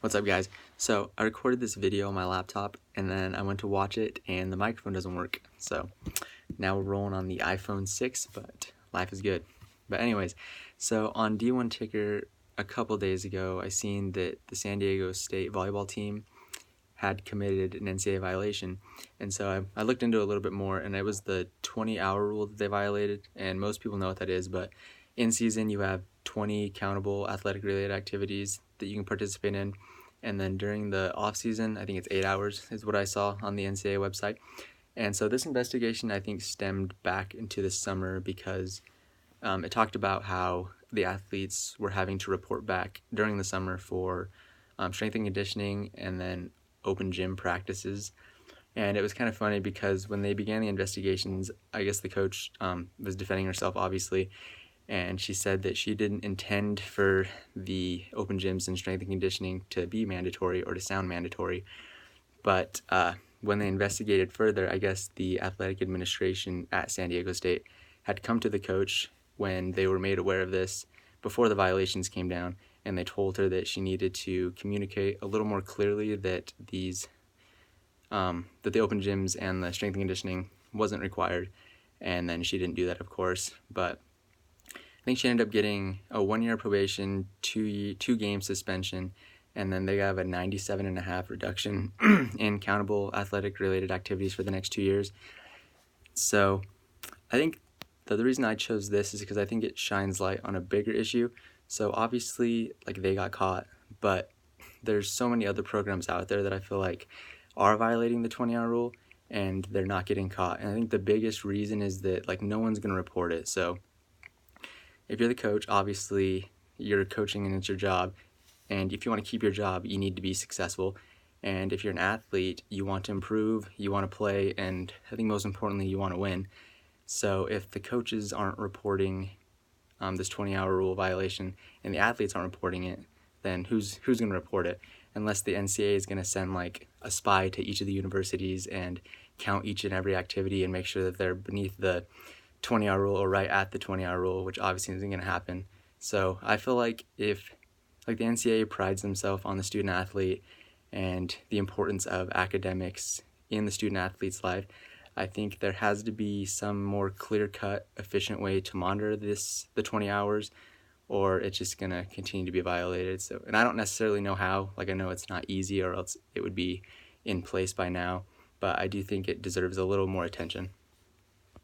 What's up, guys? So I recorded this video on my laptop and then I went to watch it and the microphone doesn't work. So now we're rolling on the iPhone 6, but life is good. But anyways, so on D1 Ticker a couple days ago, I seen that the San Diego State volleyball team had committed an NCAA violation. And so I looked into it a little bit more, and it was the 20-hour rule that they violated. And most people know what that is, but in season you have 20 countable athletic related activities that you can participate in. And then during the off season, I think it's 8 hours is what I saw on the NCAA website. And so this investigation, I think, stemmed back into the summer because it talked about how the athletes were having to report back during the summer for strength and conditioning and then open gym practices. And it was kind of funny because when they began the investigations, I guess the coach was defending herself, obviously, and she said that she didn't intend for the open gyms and strength and conditioning to be mandatory or to sound mandatory. But when they investigated further, I guess the athletic administration at San Diego State had come to the coach when they were made aware of this before the violations came down, and they told her that she needed to communicate a little more clearly that that the open gyms and the strength and conditioning wasn't required. And then she didn't do that, of course, but I think she ended up getting a 1-year probation, two game suspension, and then they have a 97.5 reduction in countable athletic related activities for the next 2 years. So I think the reason I chose this is because I think it shines light on a bigger issue. So obviously, like, they got caught, but there's so many other programs out there that I feel like are violating the 20-hour rule and they're not getting caught. And I think the biggest reason is that, like, no one's going to report it. So if you're the coach, obviously you're coaching and it's your job. And if you want to keep your job, you need to be successful. And if you're an athlete, you want to improve, you want to play, and I think most importantly, you want to win. So if the coaches aren't reporting this 20-hour rule violation and the athletes aren't reporting it, then who's going to report it? Unless the NCAA is going to send like a spy to each of the universities and count each and every activity and make sure that they're beneath the 20-hour rule or right at the 20-hour rule, which obviously isn't going to happen. So I feel like if, like, the NCAA prides themselves on the student athlete and the importance of academics in the student athlete's life, I think there has to be some more clear-cut, efficient way to monitor the 20 hours, or it's just going to continue to be violated. So, and I don't necessarily know how. Like, I know it's not easy, or else it would be in place by now, but I do think it deserves a little more attention.